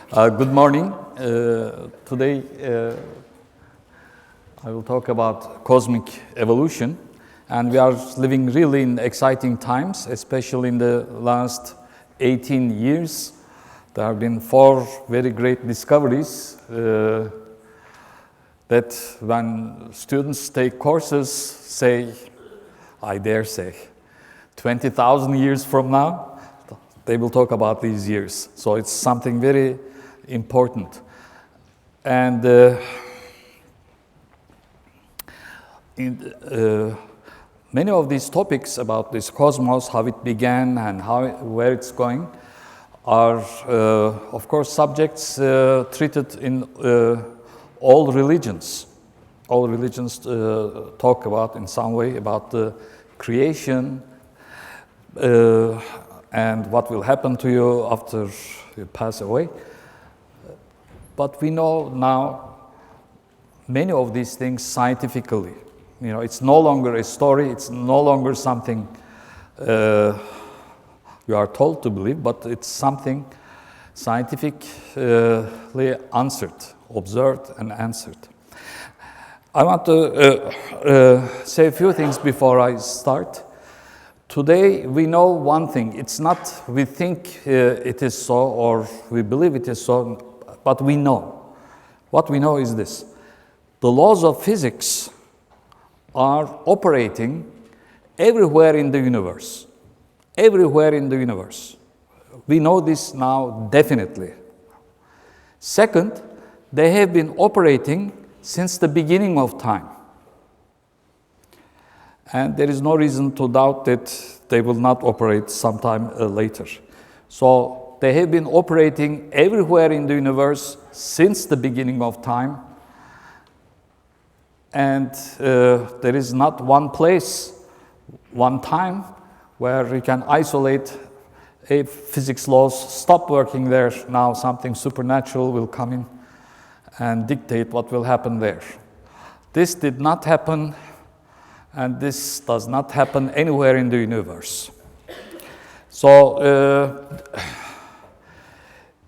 Good morning. Today I will talk about cosmic evolution, and we are living really in exciting times, especially in the last 18 years. There have been 4 very great discoveries that when students take courses, say, I dare say, 20,000 years from now, they will talk about these years. So it's something very important. And many of these topics about this cosmos, how it began and where it's going, are, of course, subjects treated in all religions. All religions talk about, in some way, about the creation and what will happen to you after you pass away. But we know now many of these things scientifically. You know, it's no longer a story, it's no longer something you are told to believe, but it's something scientifically answered, observed and answered. I want to say a few things before I start. Today we know one thing. It's not we think it is so or we believe it is so, but we know. What we know is this. The laws of physics are operating everywhere in the universe. Everywhere in the universe. We know this now definitely. Second, they have been operating since the beginning of time. And there is no reason to doubt that they will not operate sometime later. So they have been operating everywhere in the universe since the beginning of time. And there is not one place, one time, where you can isolate if physics laws stop working there. Now something supernatural will come in and dictate what will happen there. This did not happen, and this does not happen anywhere in the universe. So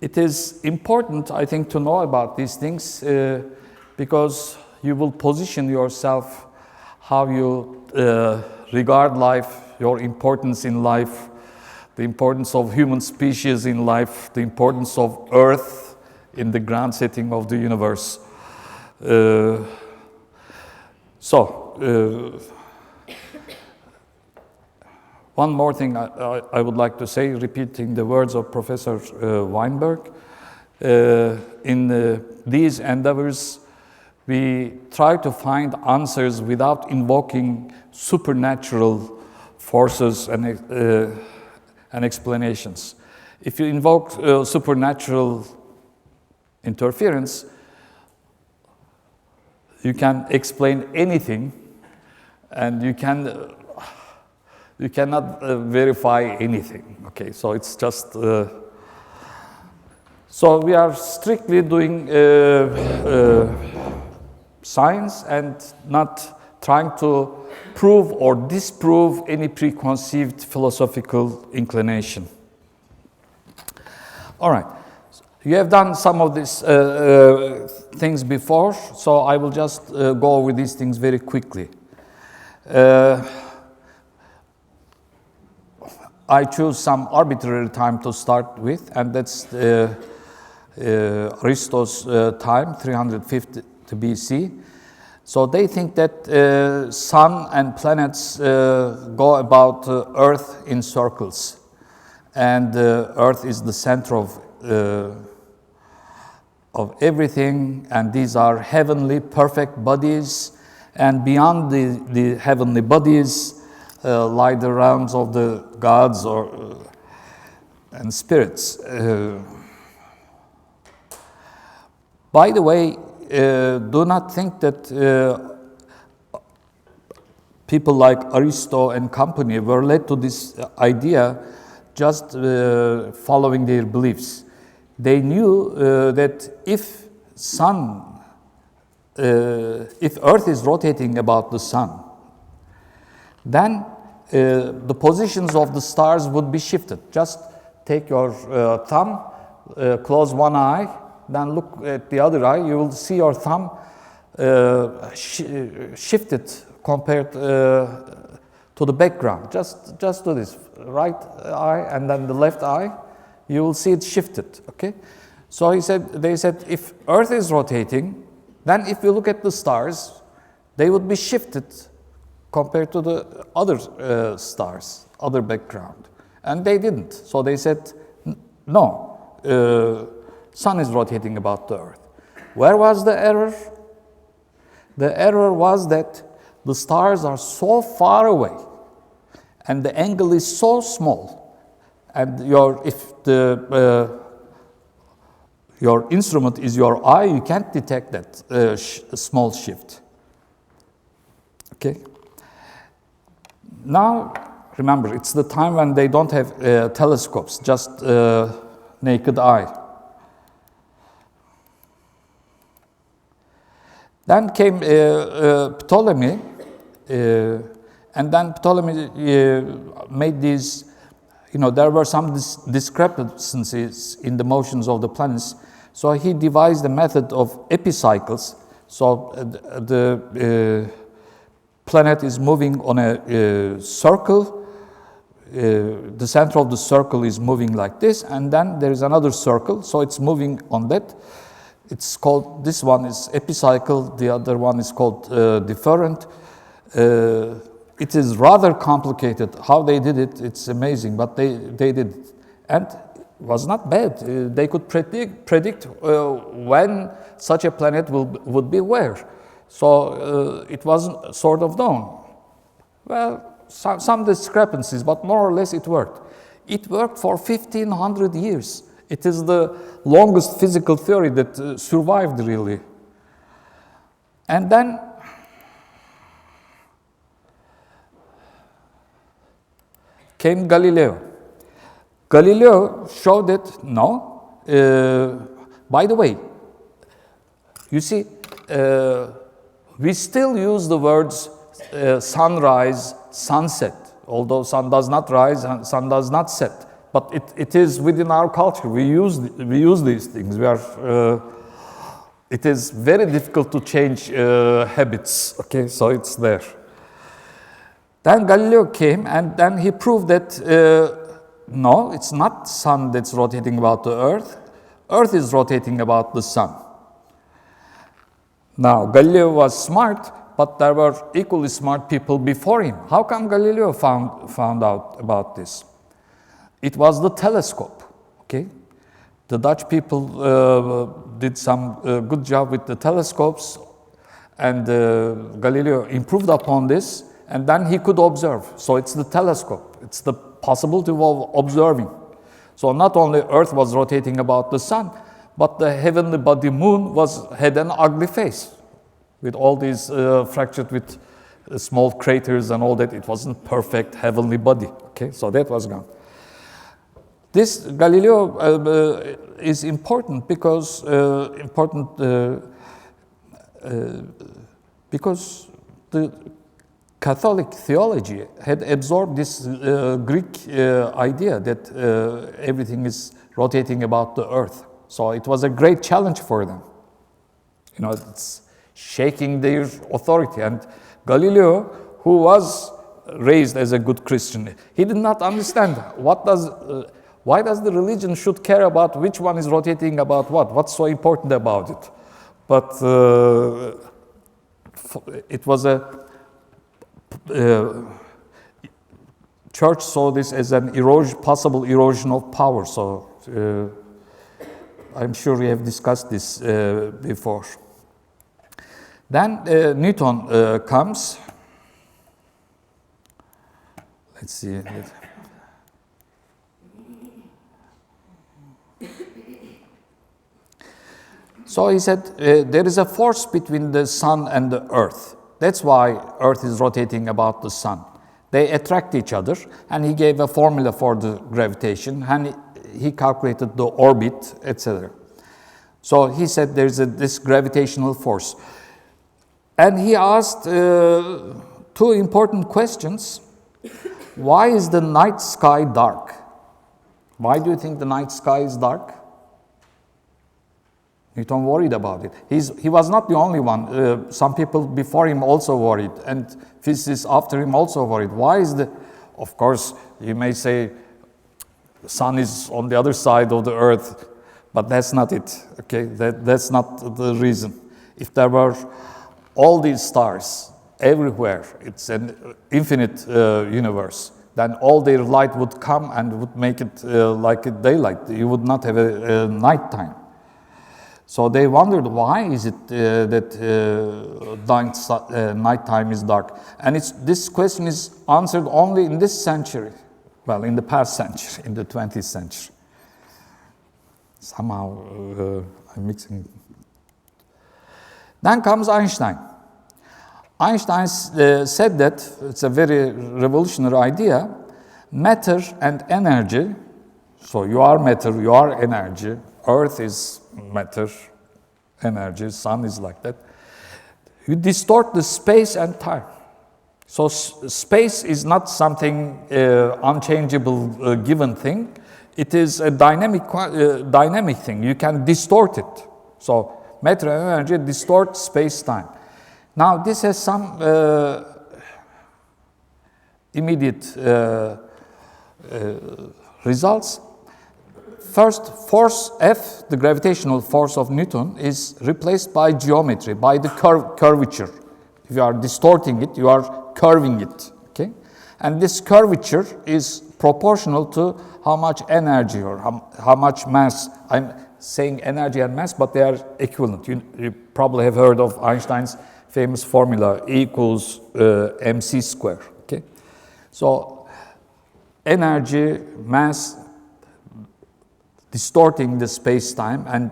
it is important, I think, to know about these things because you will position yourself how you regard life, your importance in life, the importance of human species in life, the importance of Earth in the grand setting of the universe. One more thing I would like to say, repeating the words of Professor Weinberg. In these endeavors, we try to find answers without invoking supernatural forces and explanations. If you invoke supernatural interference, you can explain anything, and you cannot verify anything. Okay, so it's just. So we are strictly doing science and not trying to prove or disprove any preconceived philosophical inclination. All right. You have done some of these things before, so I will just go over these things very quickly. I choose some arbitrary time to start with, and that's Aristotle's time, 350 BC. So they think that sun and planets go about Earth in circles, and Earth is the center of everything, and these are heavenly, perfect bodies, and beyond the heavenly bodies lie the realms of the gods and spirits. By the way, do not think that people like Aristo and company were led to this idea just following their beliefs. They knew that if Earth is rotating about the sun, then the positions of the stars would be shifted. Just take your thumb, close one eye, then look at the other eye, you will see your thumb shifted compared to the background. Just do this, right eye and then the left eye, you will see it shifted, okay? So they said, if Earth is rotating, then if you look at the stars, they would be shifted compared to the other stars, other background. And they didn't. So they said, no, sun is rotating about the Earth. Where was the error? The error was that the stars are so far away and the angle is so small, and if your instrument is your eye, you can't detect that small shift. Okay. Now, remember, it's the time when they don't have telescopes, just naked eye. Then came Ptolemy, and then Ptolemy made these, there were some discrepancies in the motions of the planets. So he devised a method of epicycles. So the planet is moving on a circle. The center of the circle is moving like this, and then there is another circle. So it's moving on that. It's called, this one is epicycle, the other one is called different. It is rather complicated. How they did it, it's amazing, but they did it. And it was not bad. They could predict when such a planet would be where. So it was sort of known. Well, some discrepancies, but more or less it worked. It worked for 1,500 years. It is the longest physical theory that survived, really. And then came Galileo. Galileo showed that, no. By the way, you see, we still use the words sunrise, sunset, although sun does not rise and sun does not set. But it is within our culture. We use these things. It is very difficult to change habits. Okay, so it's there. Then Galileo came, and then he proved that no, it's not sun that's rotating about the Earth. Earth is rotating about the sun. Now Galileo was smart, but there were equally smart people before him. How come Galileo found out about this? It was the telescope, okay? The Dutch people did some good job with the telescopes, and Galileo improved upon this, and then he could observe. So it's the telescope. It's the possibility of observing. So not only Earth was rotating about the sun, but the heavenly body moon had an ugly face with all these fractured with small craters and all that. It wasn't perfect heavenly body, okay? So that was gone. This Galileo is important because the Catholic theology had absorbed this Greek idea that everything is rotating about the Earth. So it was a great challenge for them. It's shaking their authority. And Galileo, who was raised as a good Christian, he did not understand why does the religion should care about which one is rotating about what? What's so important about it? But it was church saw this as an possible erosion of power. So I'm sure we have discussed this before. Then Newton comes. Let's see. So he said, there is a force between the sun and the earth. That's why Earth is rotating about the sun. They attract each other, and he gave a formula for the gravitation, and he calculated the orbit, etc. So he said there's this gravitational force. And he asked two important questions. Why is the night sky dark? Why do you think the night sky is dark? Newton worried about it. He was not the only one. Some people before him also worried, and physicists after him also worried. Why is the... Of course, you may say the sun is on the other side of the earth, but that's not it, okay? That's not the reason. If there were all these stars everywhere, it's an infinite universe, then all their light would come and would make it like a daylight. You would not have a night time. So they wondered, why is it that nighttime is dark? And this question is answered only in this century. Well, in the past century, in the 20th century. Somehow I'm mixing. Then comes Einstein. Einstein said that, it's a very revolutionary idea, matter and energy, so you are matter, you are energy, Earth is matter, energy, sun is like that. You distort the space and time. So space is not something unchangeable given thing. It is a dynamic thing. You can distort it. So matter and energy distort space-time. Now this has some immediate results. First, force F, the gravitational force of Newton, is replaced by geometry, by the curvature. If you are distorting it, you are curving it, okay? And this curvature is proportional to how much energy or how much mass. I'm saying energy and mass, but they are equivalent. You probably have heard of Einstein's famous formula, E equals mc square, okay? So energy, mass, distorting the space-time, and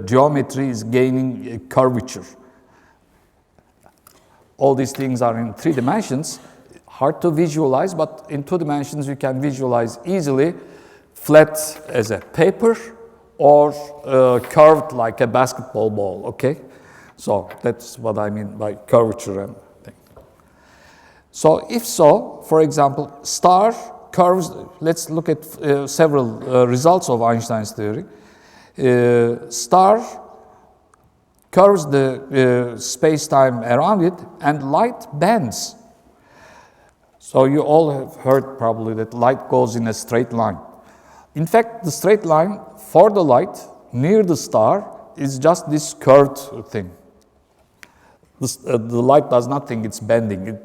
geometry is gaining a curvature. All these things are in 3 dimensions, hard to visualize, but in 2 dimensions you can visualize easily, flat as a paper or curved like a basketball ball, okay? So that's what I mean by curvature and thing. So if so, for example, star curves, let's look at several results of Einstein's theory. Star curves the space-time around it, and light bends. So you all have heard probably that light goes in a straight line. In fact, the straight line for the light near the star is just this curved thing. The light does not think it's bending.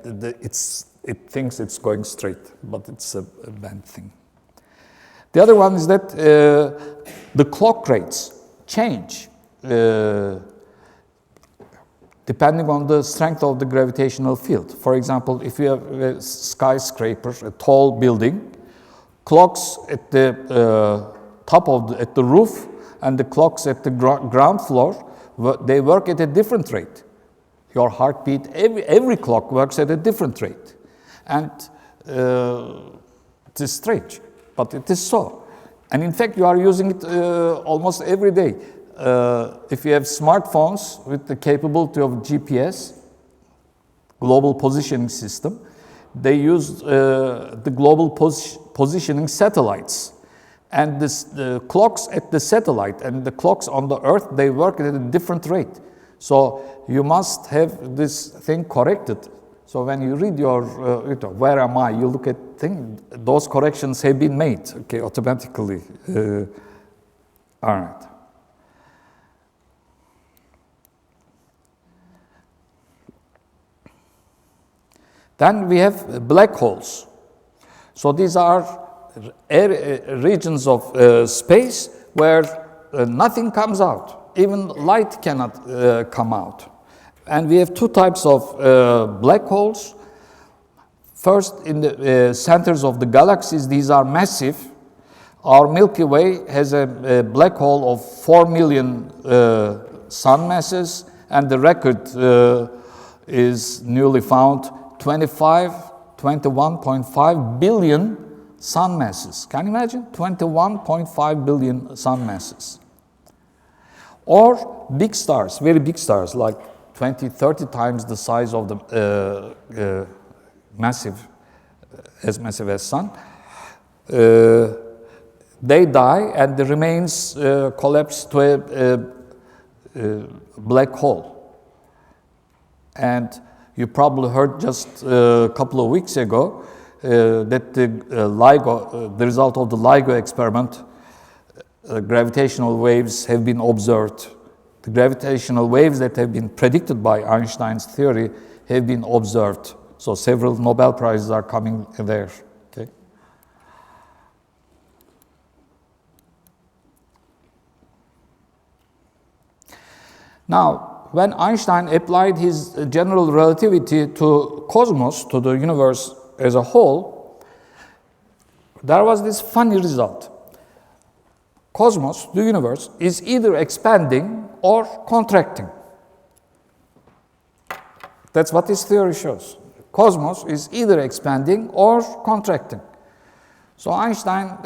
It thinks it's going straight, but it's a bent thing. The other one is that the clock rates change depending on the strength of the gravitational field. For example, if you have a skyscraper, a tall building, clocks at the top at the roof and the clocks at the ground floor, they work at a different rate. Your heartbeat, every clock works at a different rate. And it is strange, but it is so. And in fact, you are using it almost every day. If you have smartphones with the capability of GPS, global positioning system, they use the global positioning satellites. And the clocks at the satellite and the clocks on the Earth, they work at a different rate. So you must have this thing corrected. So when you read your, where am I, you look at things, those corrections have been made, okay, automatically. All right. Then we have black holes. So these are regions of space where nothing comes out. Even light cannot come out. And we have 2 types of black holes. First, in the centers of the galaxies, these are massive. Our Milky Way has a black hole of 4 million sun masses, and the record is newly found 21.5 billion sun masses. Can you imagine? 21.5 billion sun masses. Or big stars, very big stars, like 20, 30 times the size of the massive as sun. They die and the remains collapse to black hole. And you probably heard just a couple of weeks ago that the LIGO, the result of the LIGO experiment, gravitational waves have been observed. The gravitational waves that have been predicted by Einstein's theory have been observed. So several Nobel Prizes are coming there. Okay. Now, when Einstein applied his general relativity to cosmos, to the universe as a whole, there was this funny result. Cosmos, the universe, is either expanding or contracting. That's what his theory shows. Cosmos is either expanding or contracting. So Einstein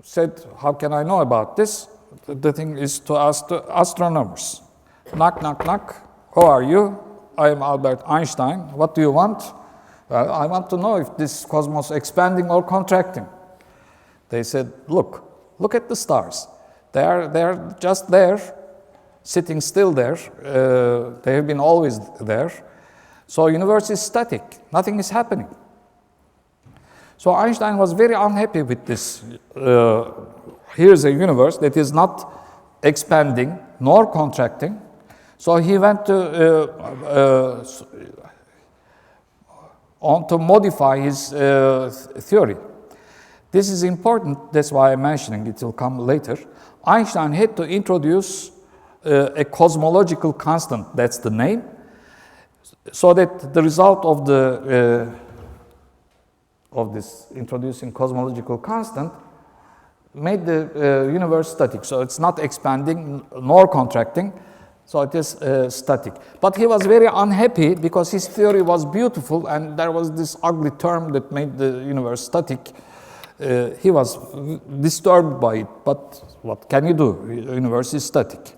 said, how can I know about this? The thing is to ask the astronomers. Knock, knock, knock. Who are you? I am Albert Einstein. What do you want? Well, I want to know if this cosmos is expanding or contracting. They said, look at the stars. They are just there, sitting still there. They have been always there. So universe is static. Nothing is happening. So Einstein was very unhappy with this. Here's a universe that is not expanding nor contracting. So he went on to modify his theory. This is important, that's why I'm mentioning it, will come later. Einstein had to introduce a cosmological constant, that's the name, so that the result of this introducing cosmological constant made the universe static. So it's not expanding nor contracting, so it is static. But he was very unhappy because his theory was beautiful and there was this ugly term that made the universe static. He was disturbed by it, but what can you do? The universe is static.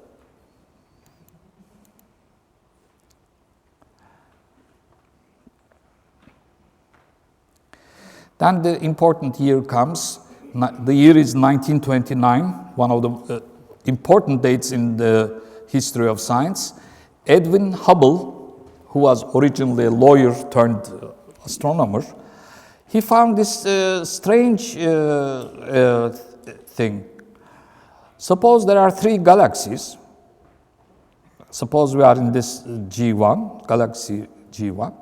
Then the important year comes. The year is 1929, one of the important dates in the history of science. Edwin Hubble, who was originally a lawyer turned astronomer, he found this strange thing. Suppose there are three galaxies. Suppose we are in this G1, galaxy G1.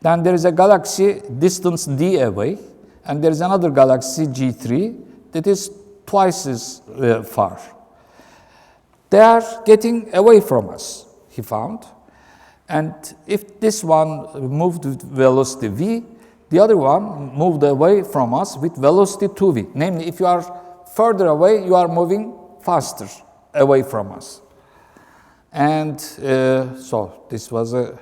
Then there is a galaxy distance d away, and there is another galaxy G3 that is twice as far. They are getting away from us, he found. And if this one moved with velocity v, the other one moved away from us with velocity 2v. Namely, if you are further away, you are moving faster away from us. And so this was a...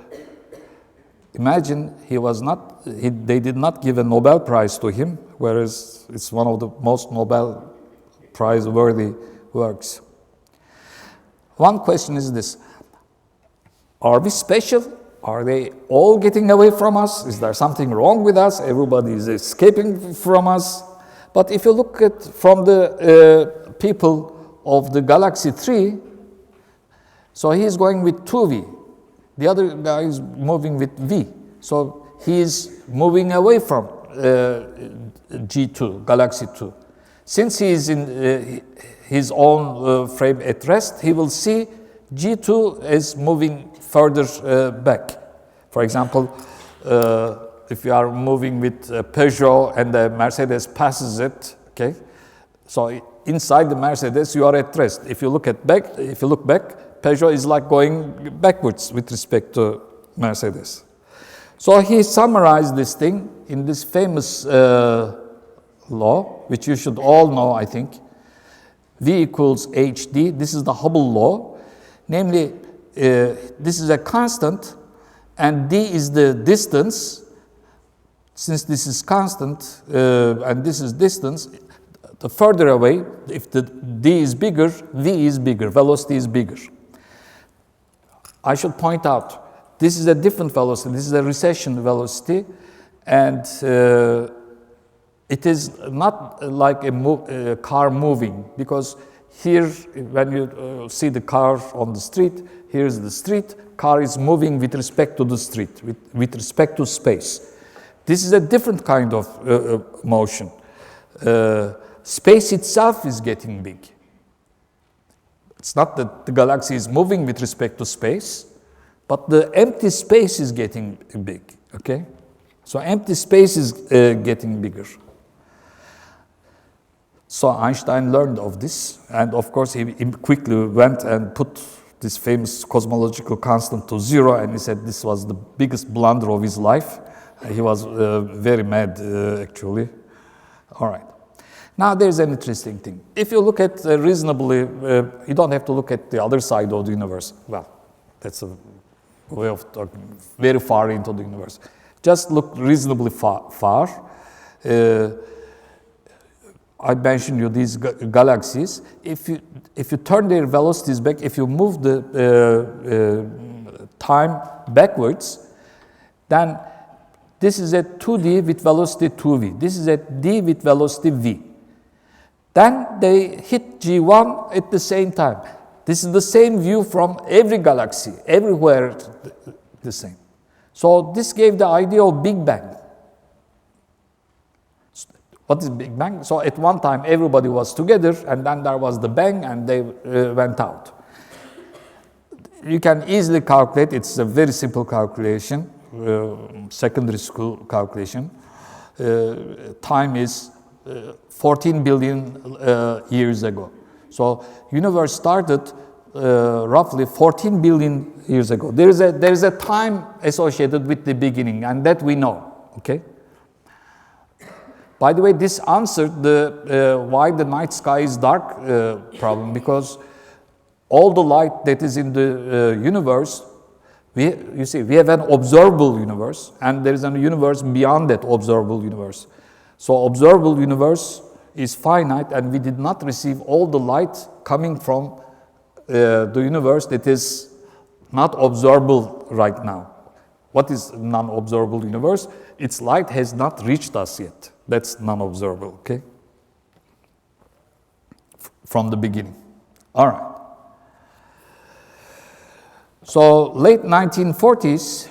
Imagine they did not give a Nobel Prize to him, whereas it's one of the most Nobel Prize worthy works. One question is this: are we special? Are they all getting away from us? Is there something wrong with us? Everybody is escaping from us. But if you look at from the people of the galaxy 3, so he is going with 2v. The other guy is moving with v. So he is moving away from G2, galaxy 2. Since he is in his own frame at rest, he will see G2 is moving further back. For example, if you are moving with a Peugeot and the Mercedes passes it, okay, so inside the Mercedes you are at rest. If you look back, Peugeot is like going backwards with respect to Mercedes. So he summarized this thing in this famous law, which you should all know, I think. V equals hd. This is the Hubble law. Namely, this is a constant, and d is the distance. Since this is constant and this is distance, the further away, if the d is bigger, v is bigger, velocity is bigger. I should point out, this is a different velocity. This is a recession velocity, and it is not like a car moving, because here, when you see the car on the street, here's the street, car is moving with respect to the street, with respect to space. This is a different kind of motion. Space itself is getting big. It's not that the galaxy is moving with respect to space, but the empty space is getting big, okay? So empty space is getting bigger. So Einstein learned of this, and of course he quickly went and put this famous cosmological constant to 0, and he said this was the biggest blunder of his life. He was very mad, actually. All right. Now there's an interesting thing. If you look at reasonably, you don't have to look at the other side of the universe. Well, that's a way of talking very far into the universe. Just look reasonably far. I mentioned you these galaxies. If you turn their velocities back, if you move the time backwards, then this is at 2d with velocity 2v. This is at d with velocity v. Then they hit G1 at the same time. This is the same view from every galaxy, everywhere the same. So this gave the idea of Big Bang. What is Big Bang? So at one time everybody was together, and then there was the bang and they went out. You can easily calculate, it's a very simple calculation, secondary school calculation. Time is 14 billion years ago. So universe started roughly 14 billion years ago. There is a time associated with the beginning, and that we know, okay? By the way, this answered the why the night sky is dark problem, because all the light that is in the universe, you see, we have an observable universe, and there is a universe beyond that observable universe. So observable universe is finite, and we did not receive all the light coming from the universe that is not observable right now. What is non-observable universe? Its light has not reached us yet. That's non-observable, okay? From the beginning. All right. So late 1940s,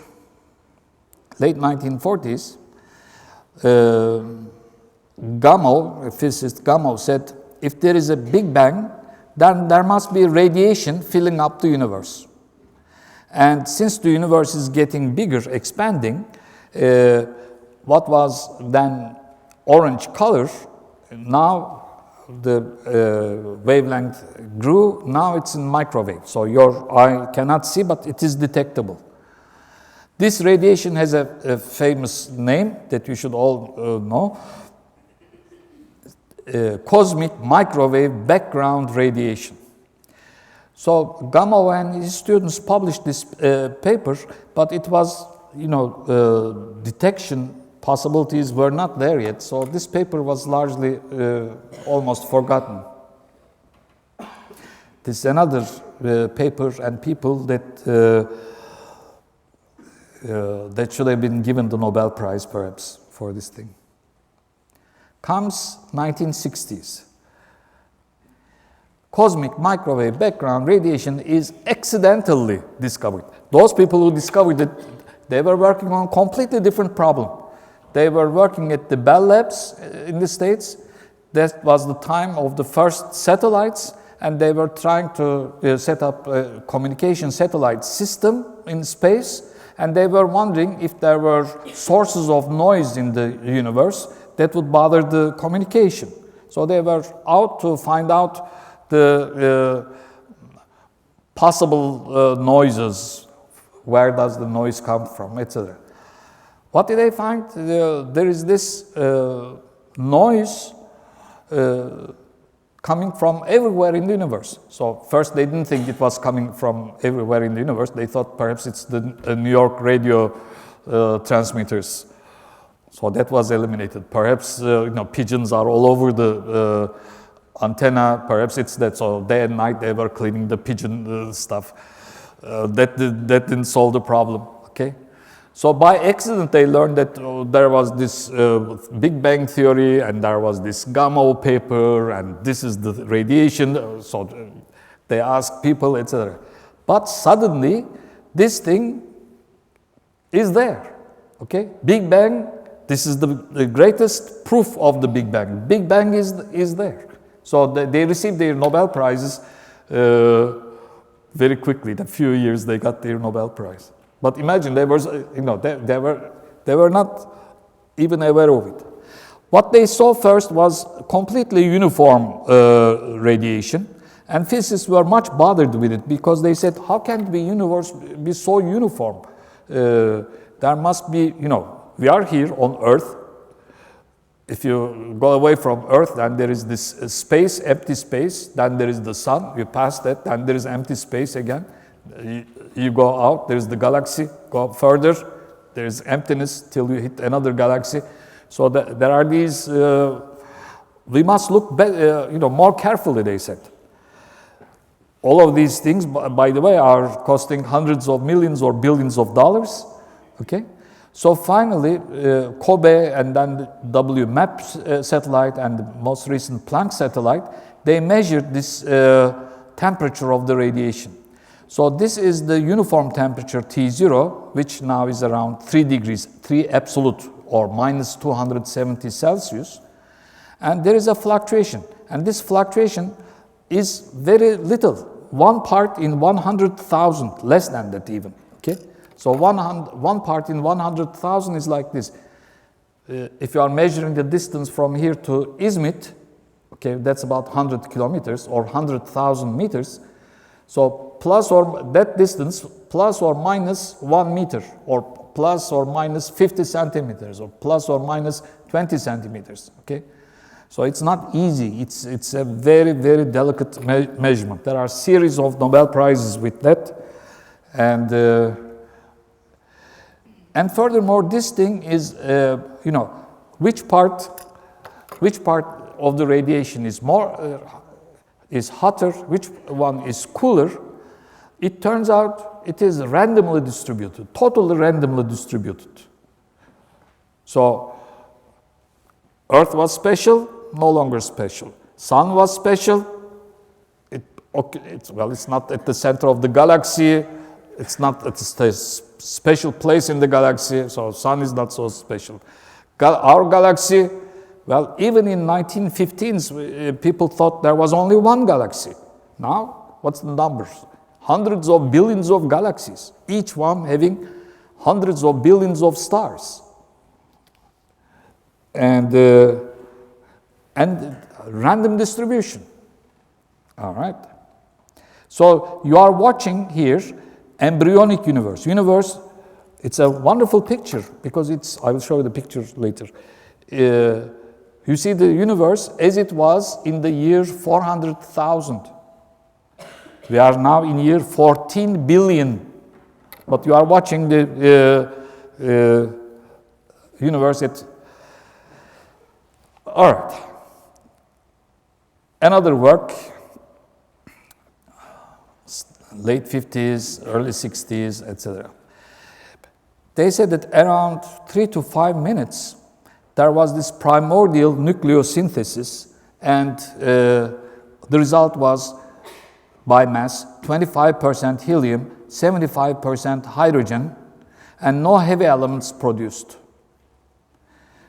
Gamow, physicist Gamow said, if there is a Big Bang, then there must be radiation filling up the universe. And since the universe is getting bigger, expanding, what was then orange color, now the wavelength grew, now it's in microwave. So your eye cannot see, but it is detectable. This radiation has a famous name that you should all know. Cosmic microwave background radiation. So Gamow and his students published this paper, but it was, detection possibilities were not there yet. So this paper was largely almost forgotten. This is another paper and people that that should have been given the Nobel Prize perhaps for this thing. Comes 1960s. Cosmic microwave background radiation is accidentally discovered. Those people who discovered it, they were working on a completely different problem. They were working at the Bell Labs in the States. That was the time of the first satellites, and they were trying to set up a communication satellite system in space, and they were wondering if there were sources of noise in the universe that would bother the communication. So they were out to find out the possible noises, where does the noise come from, etc. What did they find? There is this noise coming from everywhere in the universe. So first they didn't think it was coming from everywhere in the universe. They thought perhaps it's the New York radio transmitters. So that was eliminated. Perhaps pigeons are all over the antenna. Perhaps it's that. So day and night they were cleaning the pigeon stuff. That didn't solve the problem. Okay. So by accident, they learned that there was this Big Bang theory, and there was this Gamow paper, and this is the radiation. So they asked people, etc. But suddenly, this thing is there. Okay, Big Bang. This is the greatest proof of the Big Bang. Big Bang is there. So they received their Nobel Prizes very quickly. In a few years, they got their Nobel Prize. But imagine they were not even aware of it. What they saw first was completely uniform radiation, and physicists were much bothered with it because they said, "How can the universe be so uniform? There must be, we are here on Earth. If you go away from Earth, then there is this space, empty space. Then there is the sun. You pass that, then there is empty space again. You go out, there is the galaxy. Go further, there is emptiness till you hit another galaxy. So there are these. We must look, more carefully. They said. All of these things, by the way, are costing hundreds of millions or billions of dollars. Okay. So finally, COBE and then the WMAP satellite and the most recent Planck satellite, they measured this temperature of the radiation. So this is the uniform temperature T0, which now is around 3 degrees, 3 absolute or minus 270 Celsius. And there is a fluctuation. And this fluctuation is very little, 1 part in 100,000, less than that even. Okay. So one part in 100,000 is like this. If you are measuring the distance from here to Izmit, okay, that's about 100 kilometers or 100,000 meters. So plus or that distance, plus or minus 1 meter, or plus or minus 50 centimeters, or plus or minus 20 centimeters. Okay, so it's not easy. It's a very, very delicate measurement. There are a series of Nobel Prizes with that, and furthermore, this thing is, which part of the radiation is is hotter, which one is cooler. It turns out it is randomly distributed, totally randomly distributed. So Earth was special, no longer special. Sun was special. It's not at the center of the galaxy. It's not at a special place in the galaxy, so Sun is not so special. Our galaxy, well, even in 1915s, people thought there was only one galaxy. Now, what's the numbers? Hundreds of billions of galaxies, each one having hundreds of billions of stars. And random distribution. All right. So you are watching here embryonic universe. It's a wonderful picture because I will show you the picture later. You see the universe as it was in the year 400,000. We are now in year 14 billion. But you are watching the universe at... All right. Another work, late 50s, early 60s, etc. They said that around 3 to 5 minutes, there was this primordial nucleosynthesis, and the result was, by mass, 25% helium, 75% hydrogen, and no heavy elements produced.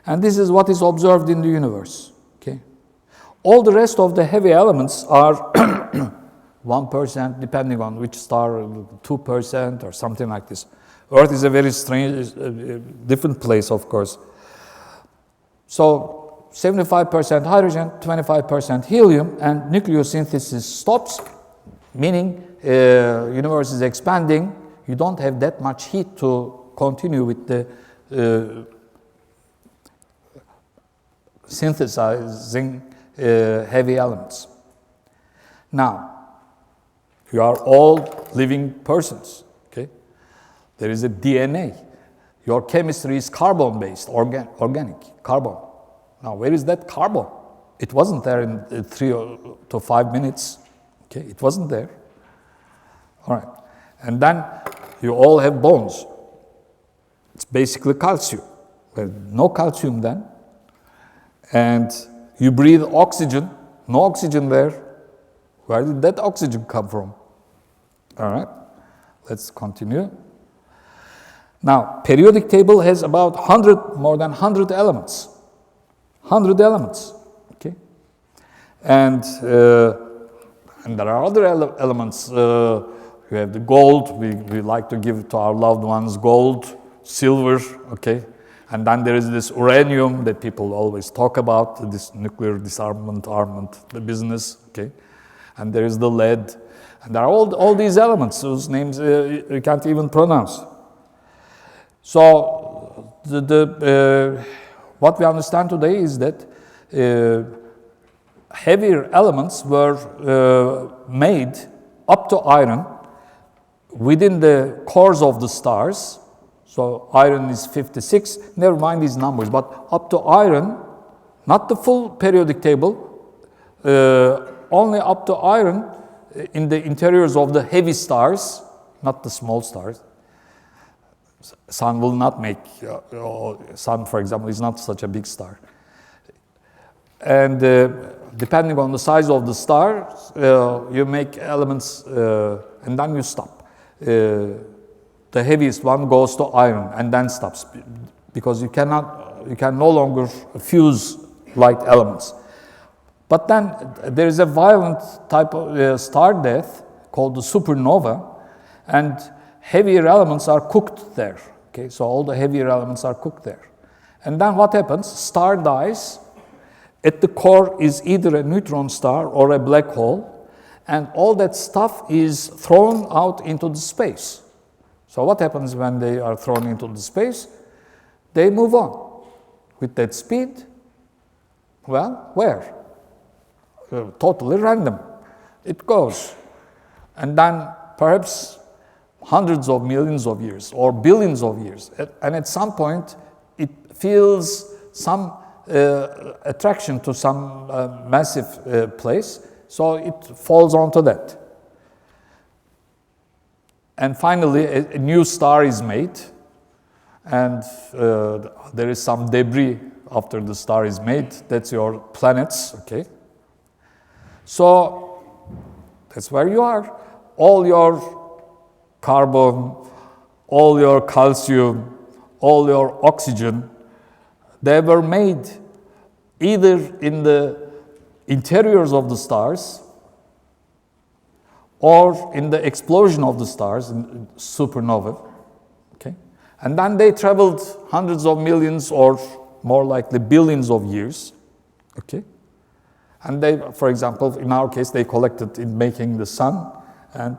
And this is what is observed in the universe. Okay? All the rest of the heavy elements are 1%, depending on which star, 2% or something like this. Earth is a very strange, different place, of course. So 75% hydrogen, 25% helium, and nucleosynthesis stops, meaning universe is expanding. You don't have that much heat to continue with the synthesizing heavy elements. Now, you are all living persons, okay? There is a DNA. Your chemistry is carbon-based, organic, carbon. Now, where is that carbon? It wasn't there in 3 to 5 minutes, okay? It wasn't there. All right. And then you all have bones. It's basically calcium. Well, no calcium then. And you breathe oxygen, no oxygen there. Where did that oxygen come from? All right, let's continue. Now, periodic table has about more than 100 elements. 100 elements, okay? And there are other elements. You have the gold. We like to give to our loved ones gold, silver, okay? And then there is this uranium that people always talk about, this nuclear disarmament, the business, okay? And there is the lead. And there are all these elements whose names you can't even pronounce. So what we understand today is that heavier elements were made up to iron within the cores of the stars. So iron is 56, never mind these numbers, but up to iron, not the full periodic table, only up to iron in the interiors of the heavy stars, not the small stars. Sun will not make, Sun, for example, is not such a big star. And depending on the size of the star, you make elements and then you stop. The heaviest one goes to iron and then stops because you can no longer fuse light elements. But then there is a violent type of star death called the supernova, and heavier elements are cooked there. Okay, so all the heavier elements are cooked there. And then what happens? Star dies. At the core is either a neutron star or a black hole, and all that stuff is thrown out into the space. So what happens when they are thrown into the space? They move on. With that speed, well, where? Totally random. It goes. And then perhaps hundreds of millions of years or billions of years. And at some point, it feels some attraction to some massive place, so it falls onto that. And finally, a new star is made, and there is some debris after the star is made. That's your planets, okay? So that's where you are. All your carbon, all your calcium, all your oxygen, they were made either in the interiors of the stars or in the explosion of the stars, in supernova, okay? And then they traveled hundreds of millions or more likely billions of years, okay? And they, for example, in our case, they collected in making the sun, and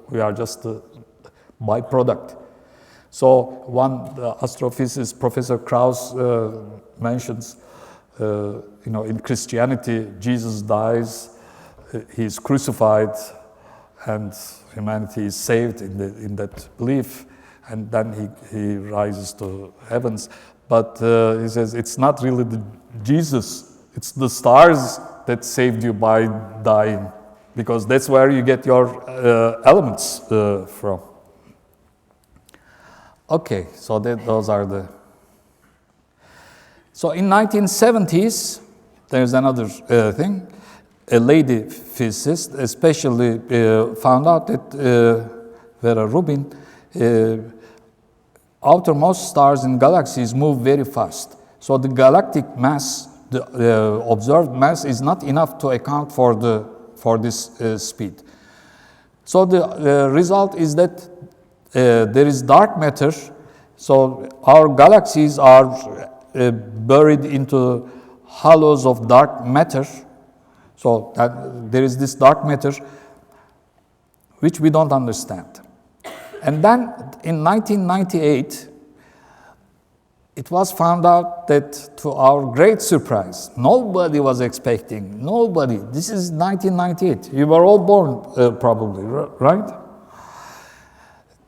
we are just the byproduct. So one astrophysicist, Professor Krauss, mentions, in Christianity, Jesus dies, he is crucified, and humanity is saved in that belief, and then he rises to heavens. But he says it's not really the Jesus, it's the stars that saved you by dying, because that's where you get your elements from. Okay, so those are the... So in 1970s, there's another thing. A lady physicist especially found out that Vera Rubin, outermost stars in galaxies move very fast. So the galactic mass, the observed mass, is not enough to account for this speed. So the result is that there is dark matter. So our galaxies are buried into hollows of dark matter. So there is this dark matter which we don't understand. And then in 1998, it was found out that, to our great surprise, nobody was expecting, nobody. This is 1998. You were all born probably, right?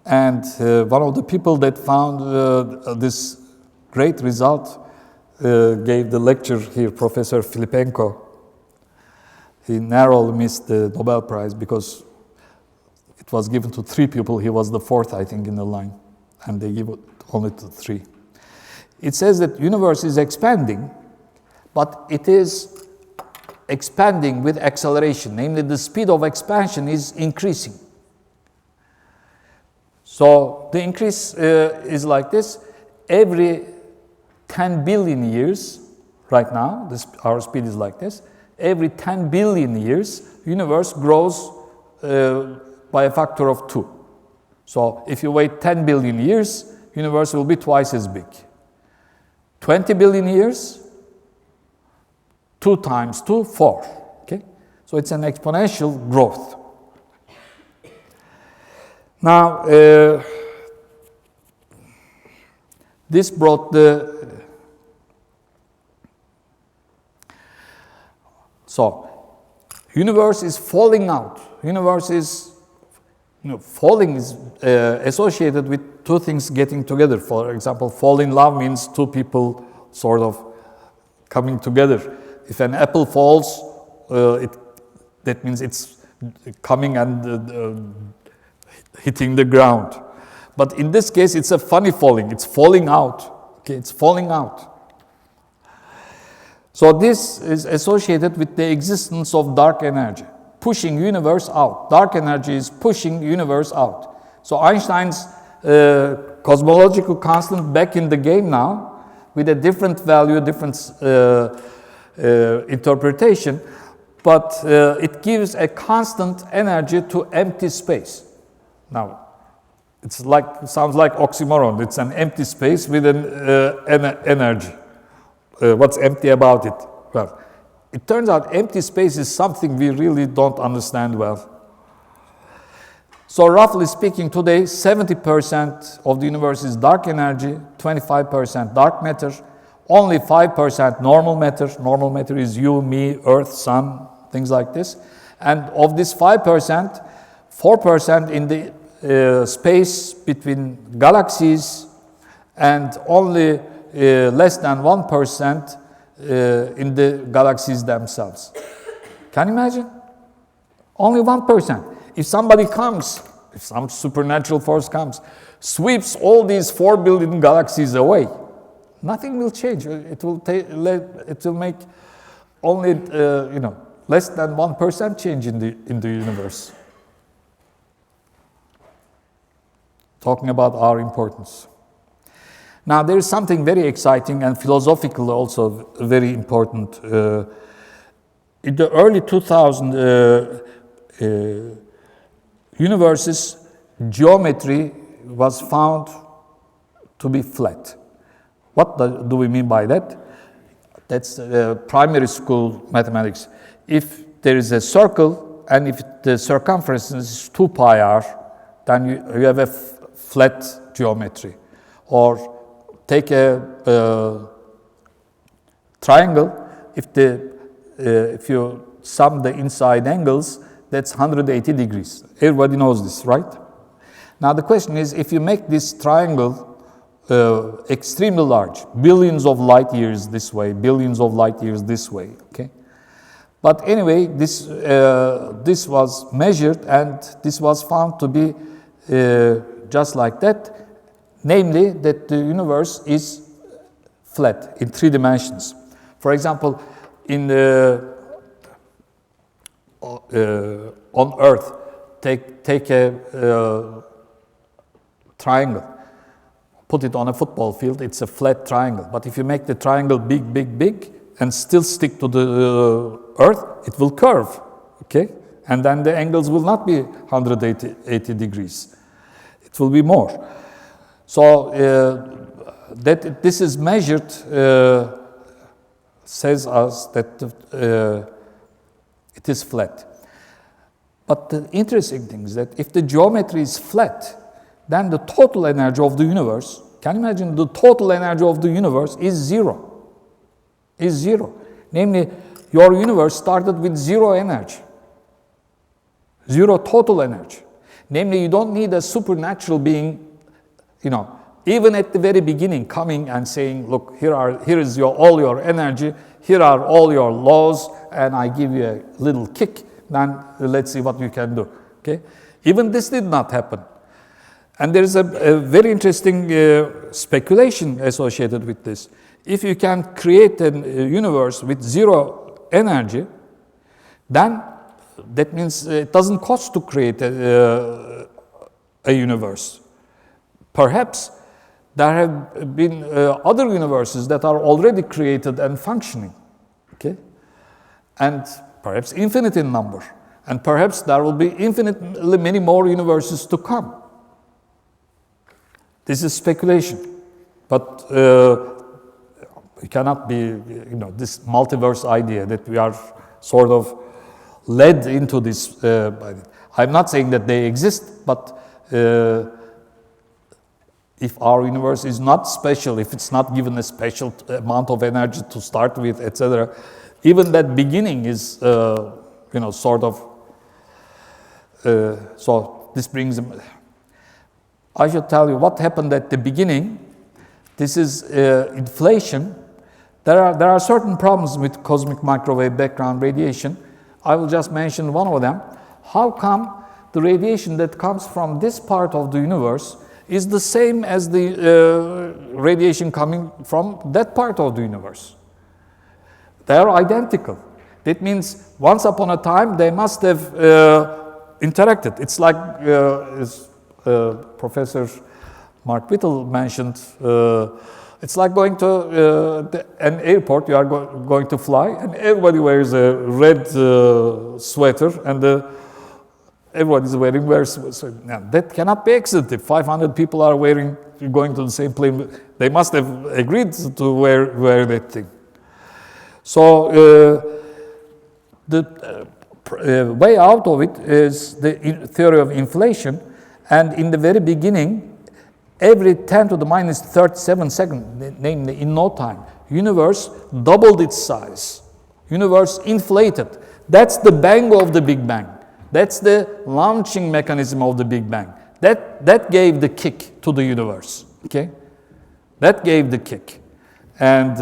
And one of the people that found this great result gave the lecture here, Professor Filipenko. He narrowly missed the Nobel Prize because it was given to 3 people. He was the 4th, I think, in the line. And they give it only to 3. It says that universe is expanding, but it is expanding with acceleration. Namely, the speed of expansion is increasing. So the increase is like this. Every 10 billion years, right now, our speed is like this. Every 10 billion years, universe grows by a factor of 2. So if you wait 10 billion years, universe will be twice as big. 20 billion years, 2 times 2, 4. Okay? So it's an exponential growth. Now, this brought the... So, universe is falling out. Universe is, falling is associated with 2 things getting together. For example, fall in love means 2 people sort of coming together. If an apple falls, that means it's coming and hitting the ground. But in this case, it's a funny falling. It's falling out. Okay, it's falling out. So this is associated with the existence of dark energy, pushing universe out. Dark energy is pushing universe out. So Einstein's cosmological constant back in the game now, with a different value, different interpretation, but it gives a constant energy to empty space. Now, sounds like oxymoron. It's an empty space with an energy. What's empty about it? Well, it turns out empty space is something we really don't understand well. So roughly speaking, today 70% of the universe is dark energy, 25% dark matter, only 5% normal matter. Normal matter is you, me, Earth, Sun, things like this. And of this 5%, 4% in the space between galaxies, and only less than 1% in the galaxies themselves. Can you imagine? Only 1%. If somebody comes, if some supernatural force comes, sweeps all these 4 billion galaxies away, nothing will change. It will make only less than 1% change in the universe. Talking about our importance. Now, there is something very exciting and philosophical also very important. In the early 2000s, universe's geometry was found to be flat. What do we mean by that? That's primary school mathematics. If there is a circle and if the circumference is 2 pi r, then you have a flat geometry. Or take a triangle. If you sum the inside angles, that's 180 degrees. Everybody knows this, right? Now the question is, if you make this triangle extremely large, billions of light years this way, billions of light years this way, okay? But anyway, this was measured and this was found to be just like that. Namely, that the universe is flat in 3 dimensions. For example, on Earth, take a triangle, put it on a football field, it's a flat triangle. But if you make the triangle big, big, big, and still stick to the Earth, it will curve, okay? And then the angles will not be 180 degrees. It will be more. So that this is measured says us that it is flat. But the interesting thing is that if the geometry is flat, then the total energy of the universe, can you imagine the total energy of the universe is 0. Is 0. Namely, your universe started with 0 energy. 0 total energy. Namely, you don't need a supernatural being, even at the very beginning, coming and saying, look, here is all your energy, here are all your laws, and I give you a little kick, then let's see what you can do. Okay? Even this did not happen. And there is a very interesting speculation associated with this. If you can create a universe with zero energy, then that means it doesn't cost to create a universe. Perhaps there have been other universes that are already created and functioning, okay? And perhaps infinite in number. And perhaps there will be infinitely many more universes to come. This is speculation, but it cannot be, this multiverse idea that we are sort of led into this. I'm not saying that they exist, but if our universe is not special, if it's not given a special amount of energy to start with, etc., even that beginning is, sort of. So this brings. I should tell you what happened at the beginning. This is inflation. There are certain problems with cosmic microwave background radiation. I will just mention one of them. How come the radiation that comes from this part of the universe is the same as the radiation coming from that part of the universe? They are identical. That means once upon a time they must have interacted. It's like Professor Mark Whittle mentioned, it's like going to an airport. You are going to fly, and everybody wears a red sweater, and everybody is wearing red sweater. Now, that cannot be accident. If 500 people are going to the same plane, they must have agreed to wear that thing. So the way out of it is the theory of inflation. And in the very beginning, every 10 to the minus 37 seconds, namely in no time, universe doubled its size. Universe inflated. That's the bang of the Big Bang. That's the launching mechanism of the Big Bang. That gave the kick to the universe. Okay, that gave the kick, and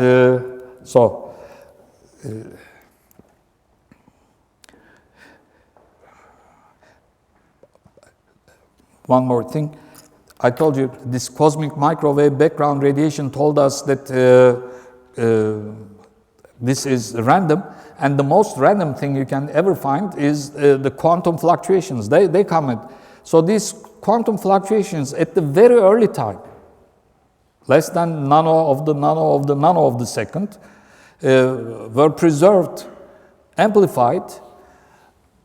one more thing. I told you this cosmic microwave background radiation told us that this is random, and the most random thing you can ever find is the quantum fluctuations. They come in. So these quantum fluctuations at the very early time, less than nano of the nano of the nano of the second, were preserved, amplified,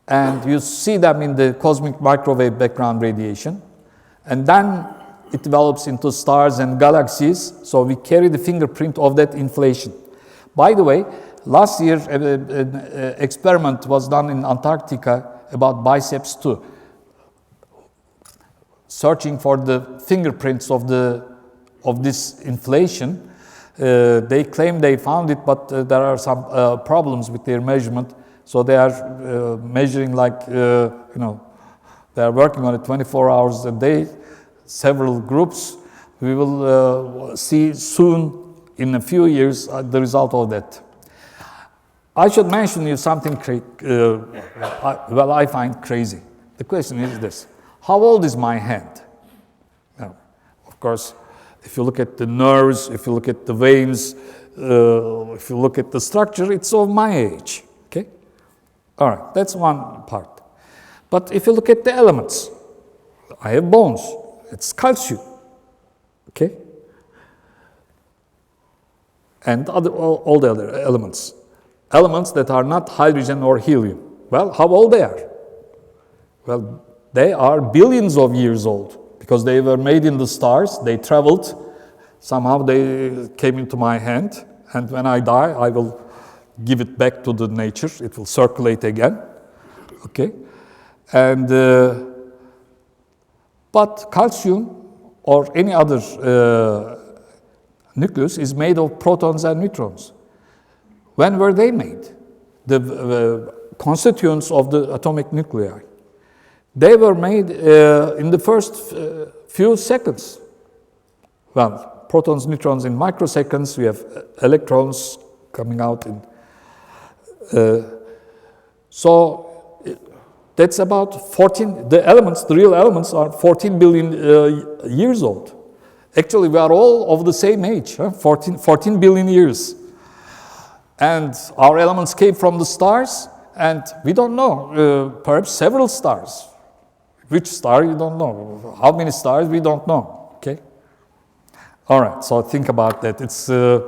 and you see them in the cosmic microwave background radiation. And then it develops into stars and galaxies, so we carry the fingerprint of that inflation. By the way, last year an experiment was done in Antarctica about Biceps 2, searching for the fingerprints of this inflation. They claim they found it, but there are some problems with their measurement. So they are measuring like, they are working on it 24 hours a day, several groups. We will see soon, in a few years, the result of that. I should mention you something I find crazy. The question is this: how old is my hand? Now, of course, if you look at the nerves, if you look at the veins, if you look at the structure, it's of my age. Okay? All right, that's one part. But if you look at the elements, I have bones. It's calcium. Okay? And all the other elements. Elements that are not hydrogen or helium. Well, how old they are? Well, they are billions of years old because they were made in the stars. They traveled. Somehow they came into my hand. And when I die, I will give it back to the nature. It will circulate again. Okay? And but calcium or any other nucleus is made of protons and neutrons. When were they made? The constituents of the atomic nuclei. They were made in the first few seconds. Well, protons, neutrons in microseconds. We have electrons coming out in. So That's about 14, the elements, the real elements are 14 billion years old. Actually, we are all of the same age, 14 billion years. And our elements came from the stars, and we don't know, perhaps several stars. Which star, you don't know. How many stars, we don't know, okay? All right, so think about that. It's, all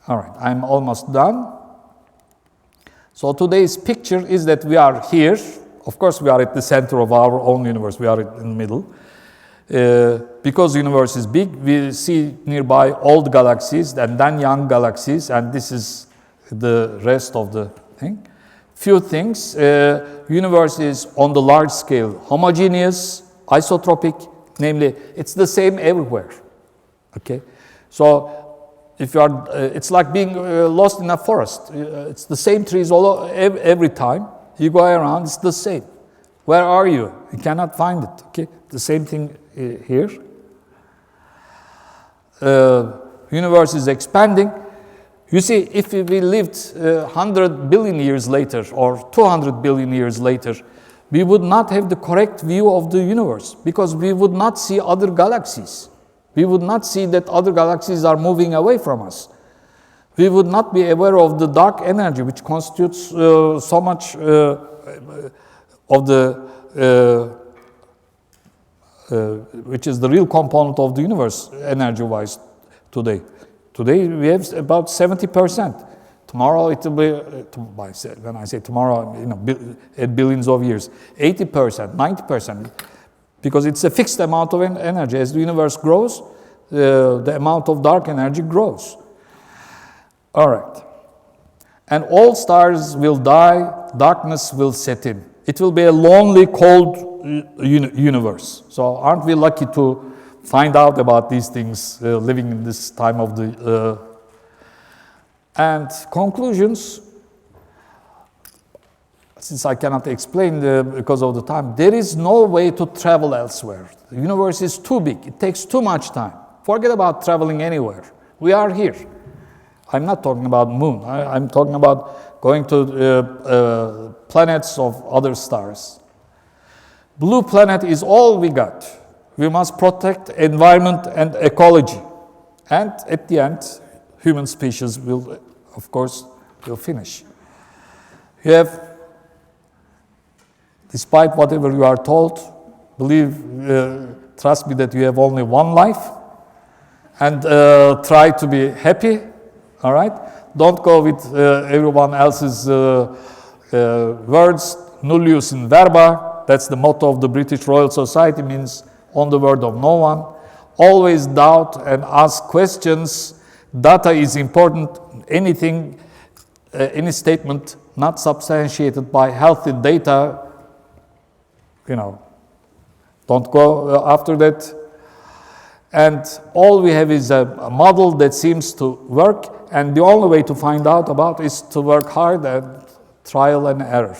right, I'm almost done. So today's picture is that we are here. Of course, we are at the center of our own universe. We are in the middle. Because the universe is big, we see nearby old galaxies and then young galaxies, and this is the rest of the thing. Few things. Universe is on the large scale homogeneous, isotropic, namely, it's the same everywhere. Okay, so if you are, it's like being lost in a forest. It's the same trees every time. You go around, it's the same. Where are you? You cannot find it. Okay, the same thing here. Universe is expanding. You see, if we lived 100 billion years later or 200 billion years later, we would not have the correct view of the universe because we would not see other galaxies. We would not see that other galaxies are moving away from us. We would not be aware of the dark energy, which constitutes so much of the, which is the real component of the universe, energy-wise, today. Today we have about 70%. Tomorrow it will be, when I say tomorrow, you know, billions of years, 80%, 90%. Because it's a fixed amount of energy. As the universe grows, the amount of dark energy grows. All right. And all stars will die, darkness will set in. It will be a lonely, cold universe. So aren't we lucky to find out about these things living in this time of the... And conclusions, since I cannot explain because of the time, there is no way to travel elsewhere. The universe is too big. It takes too much time. Forget about traveling anywhere. We are here. I'm not talking about moon. I'm talking about going to planets of other stars. Blue planet is all we got. We must protect environment and ecology. And at the end, human species will, of course, will finish. You have, despite whatever you are told, believe, trust me that you have only one life, and try to be happy, all right? Don't go with everyone else's words, nullius in verba, that's the motto of the British Royal Society, means on the word of no one. Always doubt and ask questions. Data is important. Anything, any statement not substantiated by healthy data, you know, don't go after that. And all we have is a model that seems to work, and the only way to find out about is to work hard and trial and error.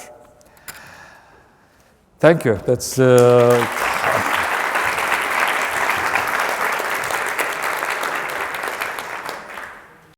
Thank you. That's